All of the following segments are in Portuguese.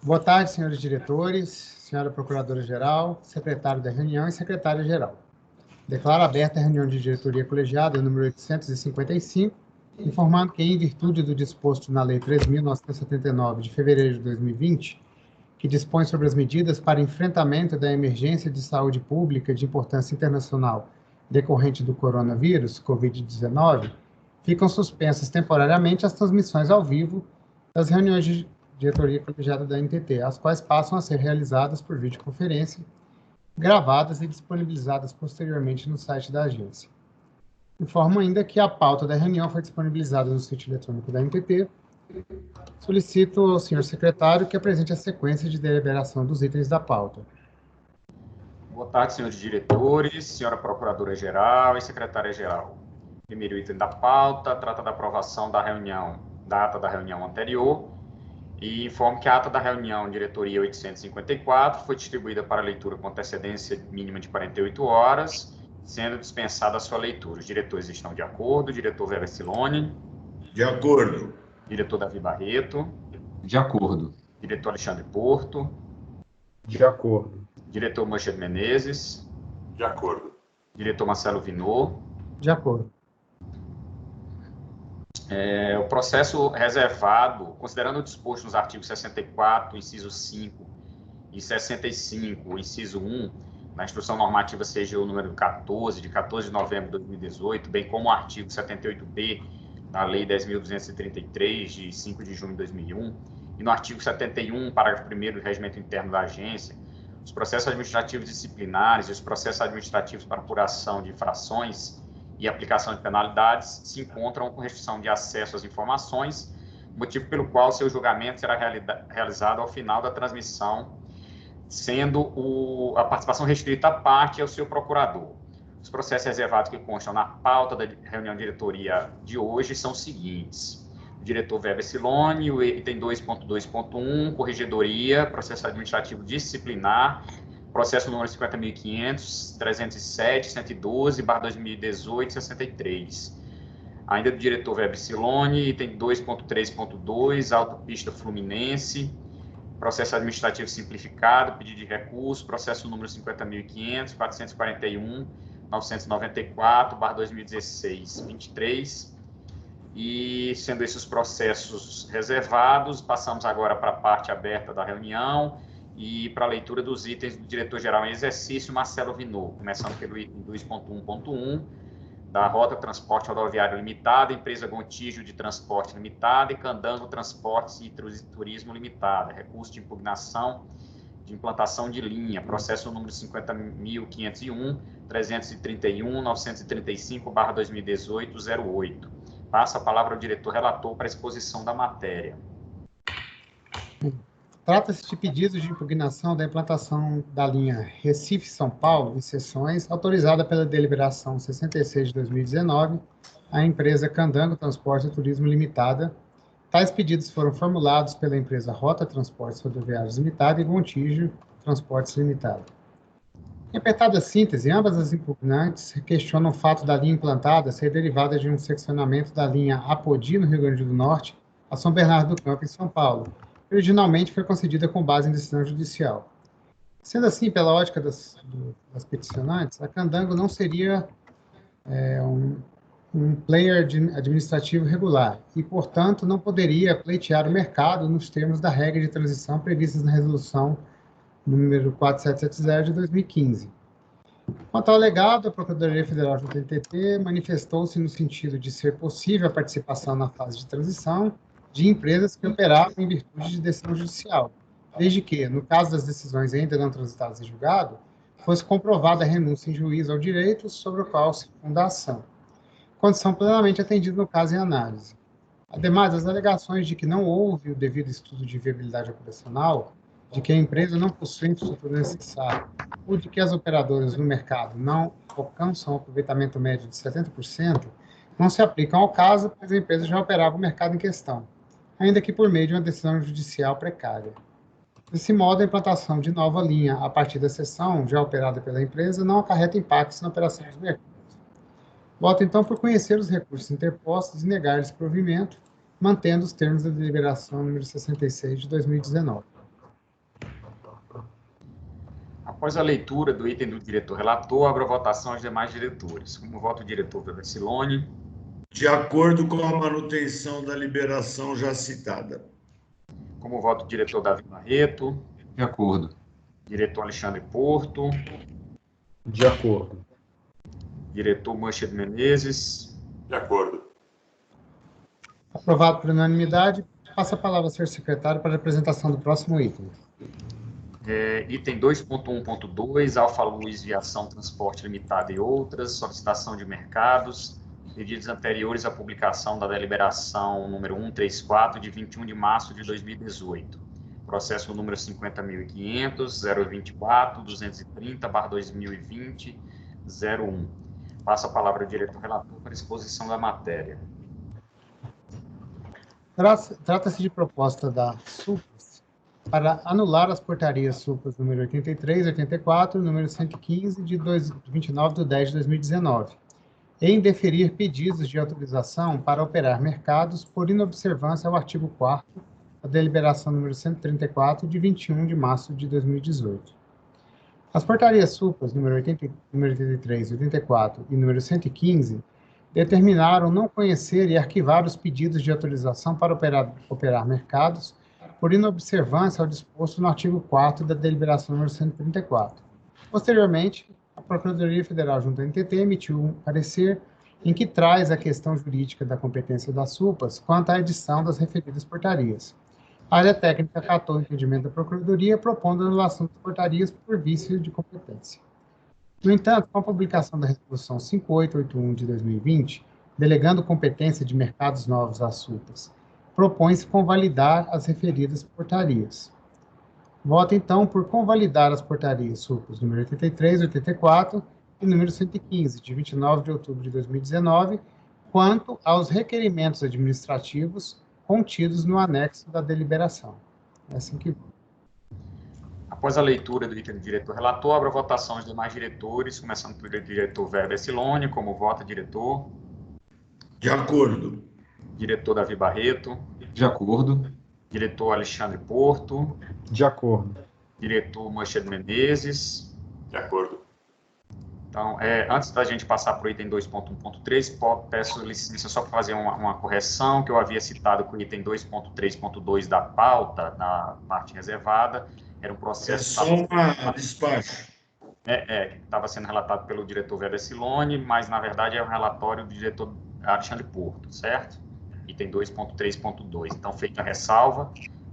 Boa tarde, senhores diretores, senhora procuradora-geral, secretário da reunião e secretária-geral. Declaro aberta a reunião de diretoria colegiada número 855, informando que, em virtude do disposto na Lei 3.979, de fevereiro de 2020, que dispõe sobre as medidas para enfrentamento da emergência de saúde pública de importância internacional decorrente do coronavírus, Covid-19, ficam suspensas temporariamente as transmissões ao vivo das reuniões de diretoria colegiada da NTT, as quais passam a ser realizadas por videoconferência, gravadas e disponibilizadas posteriormente no site da agência. Informo ainda que a pauta da reunião foi disponibilizada no sítio eletrônico da NTT. Solicito ao senhor secretário que apresente a sequência de deliberação dos itens da pauta. Boa tarde, senhores diretores, senhora procuradora-geral e secretária-geral. Primeiro item da pauta trata da aprovação da ata da reunião anterior, e informo que a ata da reunião diretoria 854 foi distribuída para leitura com antecedência mínima de 48 horas, sendo dispensada a sua leitura. Os diretores estão de acordo. Diretor Weber Siloni. De acordo. Diretor Davi Barreto. De acordo. Diretor Alexandre Porto. De acordo. Diretor Manchete Menezes. De acordo. Diretor Marcelo Vinot. De acordo. O processo reservado, considerando o disposto nos artigos 64, inciso 5 e 65, inciso 1, na Instrução Normativa CGU número 14, de 14 de novembro de 2018, bem como o artigo 78B da Lei 10.233, de 5 de junho de 2001, e no artigo 71, parágrafo 1º do Regimento Interno da Agência, os processos administrativos disciplinares e os processos administrativos para apuração de infrações e aplicação de penalidades se encontram com restrição de acesso às informações, motivo pelo qual seu julgamento será realizado ao final da transmissão, sendo a participação restrita à parte e ao seu procurador. Os processos reservados que constam na pauta da reunião de diretoria de hoje são os seguintes: o diretor Weber Siloni, o item 2.2.1, corregedoria, processo administrativo disciplinar, processo número 50.500, 307, 112, barra 2018, 63. Ainda do diretor Weber Siloni, item 2.3.2, autopista Fluminense, processo administrativo simplificado, pedido de recurso, processo número 50.500, 441, 994, barra 2016, 23. E, sendo esses os processos reservados, passamos agora para a parte aberta da reunião, e para a leitura dos itens do diretor-geral em exercício, Marcelo Vinot, começando pelo item 2.1.1, da Rota Transporte Rodoviário Limitada, Empresa Gontijo de Transporte Limitada e Candango Transportes e Turismo Limitada, recurso de impugnação de implantação de linha, processo número 50.501, 331, 935, barra 2018, 08. Passa a palavra ao diretor-relator para a exposição da matéria. Trata-se de pedido de impugnação da implantação da linha Recife-São Paulo, em sessões, autorizada pela deliberação 66 de 2019, à empresa Candango Transporte e Turismo Limitada. Tais pedidos foram formulados pela empresa Rota Transportes Rodoviários Limitada e Gontijo Transportes Limitada. Em apertada síntese, ambas as impugnantes questionam o fato da linha implantada ser derivada de um seccionamento da linha Apodi, no Rio Grande do Norte, a São Bernardo do Campo, em São Paulo, que originalmente foi concedida com base em decisão judicial. Sendo assim, pela ótica das peticionantes, a Candango não seria um player administrativo regular e, portanto, não poderia pleitear o mercado nos termos da regra de transição previstas na resolução número 4770 de 2015. Quanto ao alegado, a Procuradoria Federal junto à NTT manifestou-se no sentido de ser possível a participação na fase de transição de empresas que operavam em virtude de decisão judicial, desde que, no caso das decisões ainda não transitadas em julgado, fosse comprovada a renúncia em juízo ao direito sobre o qual se funda a ação, condição plenamente atendida no caso em análise. Ademais, as alegações de que não houve o devido estudo de viabilidade operacional, de que a empresa não possui infraestrutura necessária, ou de que as operadoras no mercado não alcançam o aproveitamento médio de 70%, não se aplicam ao caso, pois a empresa já operava o mercado em questão, ainda que por meio de uma decisão judicial precária. Desse modo, a implantação de nova linha a partir da sessão já operada pela empresa não acarreta impactos na operação dos mercados. Voto, então, por conhecer os recursos interpostos e negar-lhes provimento, mantendo os termos da deliberação número 66 de 2019. Após a leitura do item do diretor relator, abro a votação aos demais diretores. Como voto o diretor Versiloni? De acordo com a manutenção da liberação já citada. Como voto o diretor Davi Barreto? De acordo. Diretor Alexandre Porto? De acordo. Diretor Manchado Menezes? De acordo. Aprovado por unanimidade. Passa a palavra ao senhor secretário para a apresentação do próximo item. Item 2.1.2, Alfa Luz Viação Transporte Limitada e outras, solicitação de mercados, pedidos anteriores à publicação da deliberação número 134, de 21 de março de 2018. Processo número 50.500, 024, 230/2020, 01. Passa a palavra ao diretor relator para exposição da matéria. Trata-se de proposta da SUPAS para anular as portarias SUPAS número 83, 84, número 115, de 29/10/2019, e indeferir pedidos de autorização para operar mercados por inobservância ao artigo 4º da deliberação número 134, de 21 de março de 2018. As portarias SUPAS número 83, 84 e número 115 determinaram não conhecer e arquivar os pedidos de autorização para operar mercados por inobservância ao disposto no artigo 4º da deliberação número 134. Posteriormente, a Procuradoria Federal junto à NTT emitiu um parecer em que traz a questão jurídica da competência das SUPAS quanto à edição das referidas portarias. A área técnica acatou o entendimento da Procuradoria, propondo a anulação das portarias por vício de competência. No entanto, com a publicação da Resolução 5881 de 2020, delegando competência de mercados novos às SUPAS, propõe-se convalidar as referidas portarias. Voto, então, por convalidar as portarias SUPAS número 83, 84 e número 115, de 29 de outubro de 2019, quanto aos requerimentos administrativos contidos no anexo da deliberação. É assim que voto. Após a leitura do item do diretor relator, abro a votação aos demais diretores, começando pelo diretor Weber Siloni. Como vota, diretor? De acordo. Diretor Davi Barreto? De acordo. Diretor Alexandre Porto? De acordo. Diretor Manchado Menezes? De acordo. Então, antes da gente passar para o item 2.1.3, peço licença só para fazer uma correção, que eu havia citado com o item 2.3.2 da pauta, na parte reservada. Era um processo... É só uma despacho. Que estava sendo relatado pelo diretor Weber Siloni, mas, na verdade, é o relatório do diretor Alexandre Porto, certo? Item 2.3.2. Então, feita a ressalva,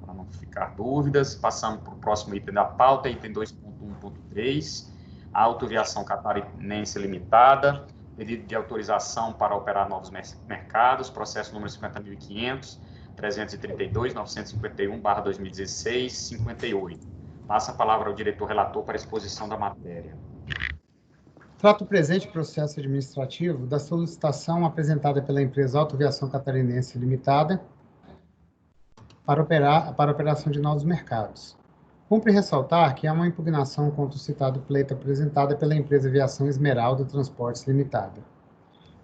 para não ficar dúvidas, passamos para o próximo item da pauta, item 2.1.3, Autoviação Catarinense Limitada, pedido de autorização para operar novos mercados, processo número 50.500, 332.951/2016, 58. Passa a palavra ao diretor relator para a exposição da matéria. Trata o presente processo administrativo da solicitação apresentada pela empresa Autoviação Catarinense Limitada para a operação de novos mercados. Cumpre ressaltar que há uma impugnação contra o citado pleito apresentada pela empresa Viação Esmeralda Transportes Limitada.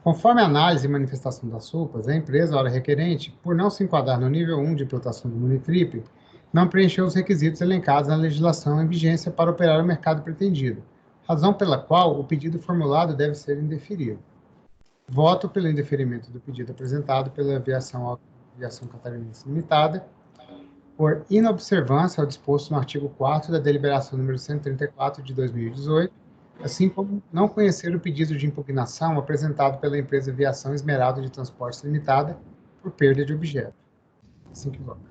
Conforme a análise e manifestação das SUPAS, a empresa, ora requerente, por não se enquadrar no nível 1 de implantação do Munitrip, não preencheu os requisitos elencados na legislação em vigência para operar o mercado pretendido, razão pela qual o pedido formulado deve ser indeferido. Voto pelo indeferimento do pedido apresentado pela Viação Catarinense Limitada, por inobservância ao disposto no artigo 4º da deliberação número 134 de 2018, assim como não conhecer o pedido de impugnação apresentado pela empresa Viação Esmeralda de Transportes Limitada por perda de objeto. Assim que voto.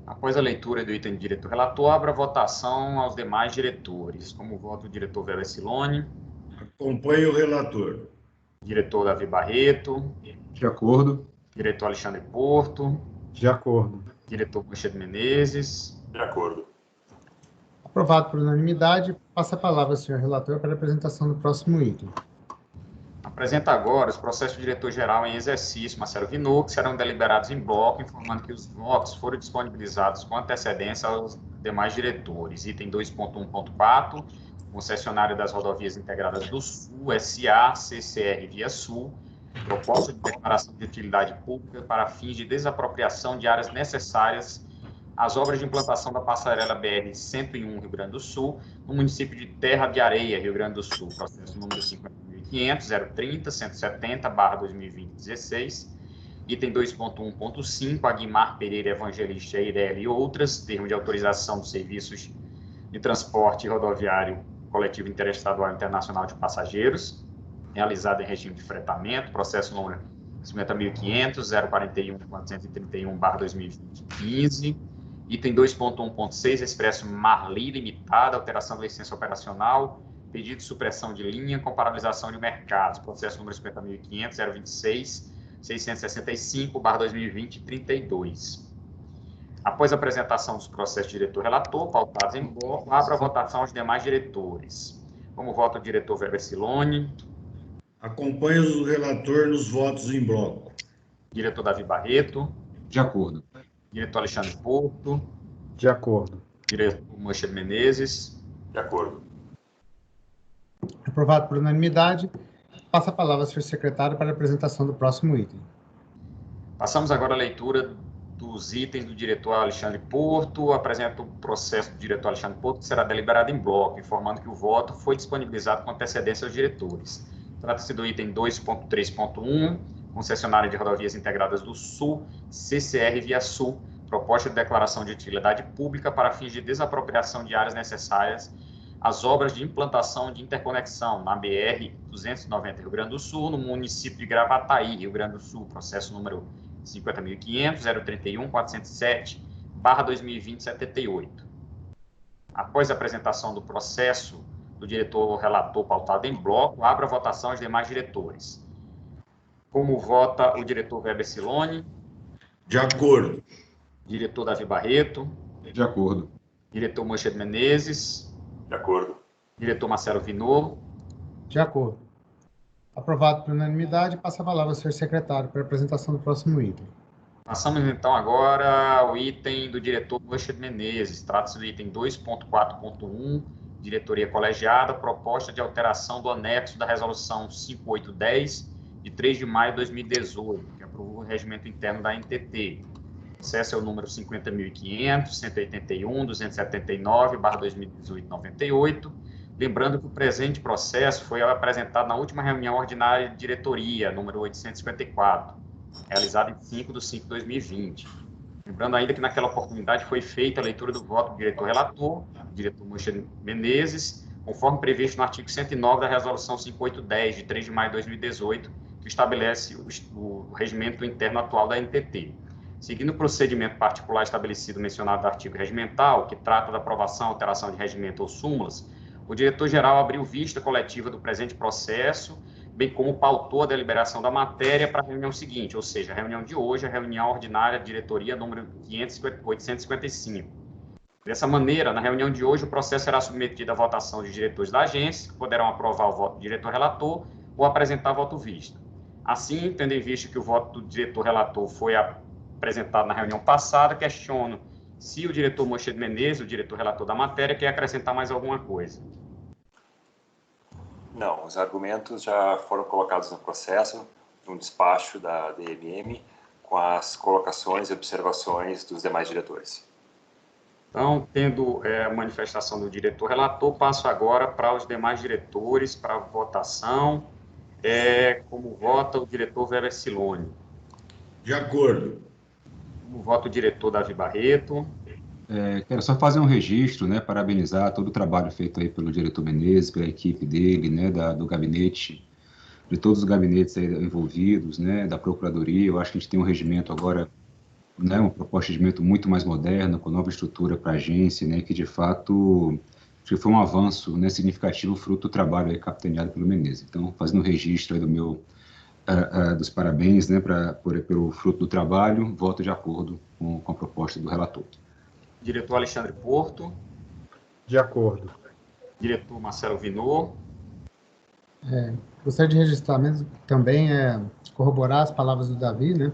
Após a leitura do item do diretor relator, abro a votação aos demais diretores. Como voto o diretor Weber Siloni? Acompanhe o relator. Diretor Davi Barreto? De acordo. Diretor Alexandre Porto? De acordo. Diretor Manchado Menezes? De acordo. Aprovado por unanimidade, passa a palavra ao senhor relator para a apresentação do próximo item. Apresenta agora os processos do diretor-geral em exercício, Marcelo Vinot, que serão deliberados em bloco, informando que os votos foram disponibilizados com antecedência aos demais diretores. Item 2.1.4, concessionária das rodovias integradas do Sul, SA, CCR Via Sul, proposta de declaração de utilidade pública para fins de desapropriação de áreas necessárias as obras de implantação da passarela BR-101 Rio Grande do Sul, no município de Terra de Areia, Rio Grande do Sul, processo número 50.500.030.170/2020-16, item 2.1.5, Aguimar Pereira Evangelista Eireli e outras, termo de autorização dos serviços de transporte rodoviário coletivo interestadual internacional de passageiros, realizado em regime de fretamento, processo número 50.500.041.431/2020-15, item 2.1.6, Expresso Marli Limitada, alteração da licença operacional, pedido de supressão de linha com paralisação de mercados, processo número 50.500.026.665/2020-32. Após a apresentação dos processos diretor-relator, pautados em bloco, abro a votação aos demais diretores. Como vota o diretor Weber Siloni? Acompanho o relator nos votos em bloco. Diretor Davi Barreto? De acordo. Diretor Alexandre Porto? De acordo. Diretor Moisés Menezes? De acordo. Aprovado por unanimidade. Passa a palavra ao senhor secretário para a apresentação do próximo item. Passamos agora à leitura dos itens do diretor Alexandre Porto. Apresento o processo do diretor Alexandre Porto, que será deliberado em bloco, informando que o voto foi disponibilizado com antecedência aos diretores. Trata-se do item 2.3.1, concessionária de rodovias integradas do Sul, CCR Via Sul, proposta de declaração de utilidade pública para fins de desapropriação de áreas necessárias às obras de implantação de interconexão na BR-290 Rio Grande do Sul, no município de Gravataí, Rio Grande do Sul, processo número 50.500.031.407/2020-78. Após a apresentação do processo do diretor relator pautado em bloco, abro a votação aos demais diretores. Como vota o diretor Weber Siloni? De acordo. Diretor Davi Barreto? De acordo. Diretor Moisés Menezes? De acordo. Diretor Marcelo Vinor? De acordo. Aprovado por unanimidade. Passa a palavra ao senhor secretário para a apresentação do próximo item. Passamos, então, agora ao item do diretor Moisés Menezes. Trata-se do item 2.4.1, diretoria colegiada, proposta de alteração do anexo da resolução 5810, de 3 de maio de 2018, que aprovou o regimento interno da NTT. O processo é o número 50.500.181.279/2018-98. Lembrando que o presente processo foi apresentado na última reunião ordinária de diretoria, número 854, realizada em 5/5/2020. Lembrando ainda que naquela oportunidade foi feita a leitura do voto do diretor-relator, diretor Moisés Menezes, conforme previsto no artigo 109 da resolução 5810, de 3 de maio de 2018, que estabelece o regimento interno atual da NTT. Seguindo o procedimento particular estabelecido mencionado no artigo regimental, que trata da aprovação, alteração de regimento ou súmulas, o diretor-geral abriu vista coletiva do presente processo, bem como pautou a deliberação da matéria para a reunião seguinte, ou seja, a reunião de hoje, a reunião ordinária de diretoria número 855. Dessa maneira, na reunião de hoje, o processo será submetido à votação de diretores da agência, que poderão aprovar o voto do diretor-relator ou apresentar voto vista. Assim, tendo em vista que o voto do diretor-relator foi apresentado na reunião passada, questiono se o diretor Moisés Menezes, o diretor-relator da matéria, quer acrescentar mais alguma coisa. Não, os argumentos já foram colocados no processo, no despacho da DMM, com as colocações e observações dos demais diretores. Então, tendo a manifestação do diretor-relator, passo agora para os demais diretores, para a votação. Como vota o diretor Weber Siloni? De acordo. Como vota o diretor Davi Barreto? Quero só fazer um registro, né, parabenizar todo o trabalho feito aí pelo diretor Menezes, pela equipe dele, né, do gabinete, de todos os gabinetes aí envolvidos, né, da Procuradoria. Eu acho que a gente tem um regimento agora, né, uma proposta de regimento muito mais moderna, com nova estrutura para a agência, né, que de fato acho que foi um avanço, né, significativo, fruto do trabalho aí capitaneado pelo Menezes. Então, fazendo o registro aí dos parabéns, né, pelo fruto do trabalho, voto de acordo com a proposta do relator. Diretor Alexandre Porto? De acordo. Diretor Marcelo Vinor? Gostaria de registrar mesmo também, corroborar as palavras do Davi, né?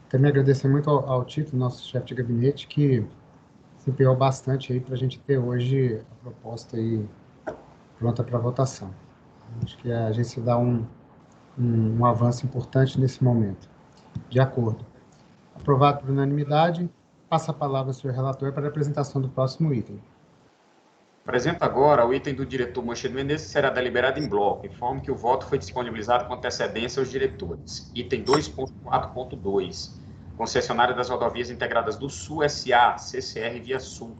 Também agradecer muito ao Tito, nosso chefe de gabinete, que se empenhou bastante aí para a gente ter hoje a proposta aí pronta para votação. Acho que a agência dá um avanço importante nesse momento. De acordo. Aprovado por unanimidade. Passa a palavra ao senhor relator para a apresentação do próximo item. Apresento agora o item do diretor Moisés Menezes, que será deliberado em bloco. Informo que o voto foi disponibilizado com antecedência aos diretores. Item 2.4.2. Concessionária das Rodovias Integradas do Sul S.A., CCR Via Sul.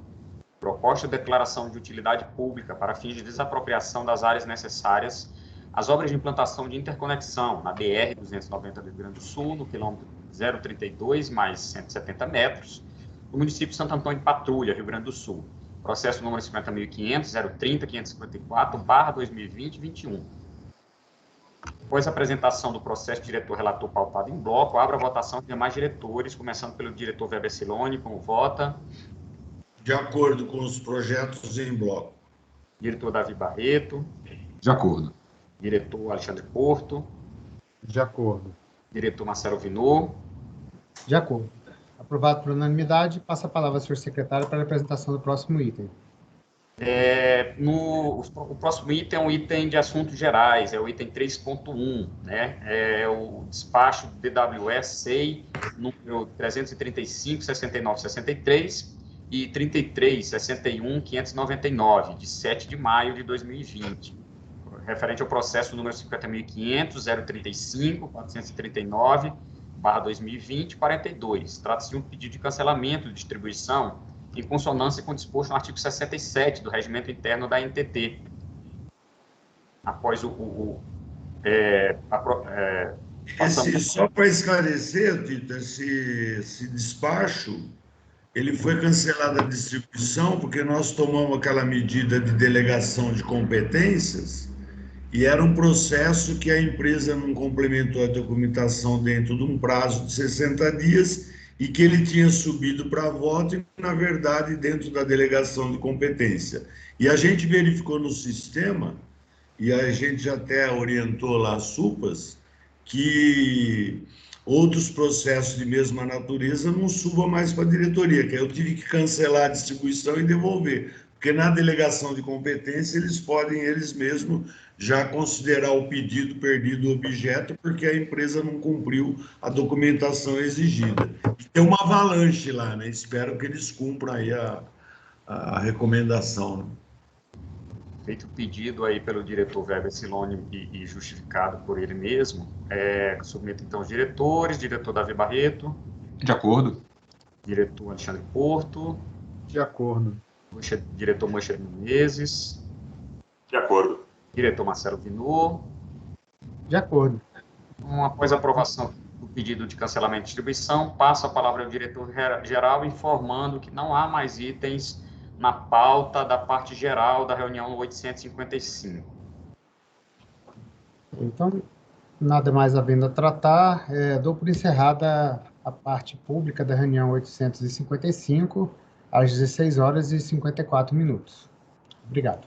Proposta de declaração de utilidade pública para fins de desapropriação das áreas necessárias às obras de implantação de interconexão na BR-290 do Rio Grande do Sul, no quilômetro 032 mais 170 metros, no município de Santo Antônio de Patrulha, Rio Grande do Sul. Processo número 50.500.030.554/2020-21. Após a apresentação do processo diretor-relator pautado em bloco, abro a votação de demais diretores, começando pelo diretor Weber Siloni, como vota. De acordo com os projetos em bloco. Diretor Davi Barreto. De acordo. Diretor Alexandre Porto. De acordo. Diretor Marcelo Vinô. De acordo. Aprovado por unanimidade, passa a palavra ao senhor secretário para a apresentação do próximo item. O próximo item é um item de assuntos gerais, é o item 3.1, né? É o despacho DWS SEI, número 335-69-63 e 33-61-599, de 7 de maio de 2020, referente ao processo número 50.500.035.439/2020-42. Trata-se de um pedido de cancelamento de distribuição em consonância com o disposto no artigo 67 do Regimento Interno da NTT. Após Só para esclarecer, Tito, esse despacho, ele foi cancelado a distribuição porque nós tomamos aquela medida de delegação de competências e era um processo que a empresa não complementou a documentação dentro de um prazo de 60 dias e que ele tinha subido para voto e, na verdade, dentro da delegação de competência. E a gente verificou no sistema, e a gente até orientou lá as SUPAs, que outros processos de mesma natureza não subam mais para a diretoria, que aí eu tive que cancelar a distribuição e devolver, porque na delegação de competência eles podem, eles mesmos, já considerar o pedido perdido objeto, porque a empresa não cumpriu a documentação exigida. E tem uma avalanche lá, né? Espero que eles cumpram aí a recomendação, né? Feito o pedido aí pelo diretor Weber Siloni e justificado por ele mesmo, submeto então os diretores, diretor Davi Barreto. De acordo. Diretor Alexandre Porto. De acordo. Diretor Moisés Menezes. De acordo. Diretor Marcelo Vinô. De acordo. Então, após a aprovação do pedido de cancelamento de distribuição, passo a palavra ao diretor-geral, informando que não há mais itens na pauta da parte geral da reunião 855. Então, nada mais havendo a tratar, dou por encerrada a parte pública da reunião 855, às 16 horas e 54 minutos. Obrigado.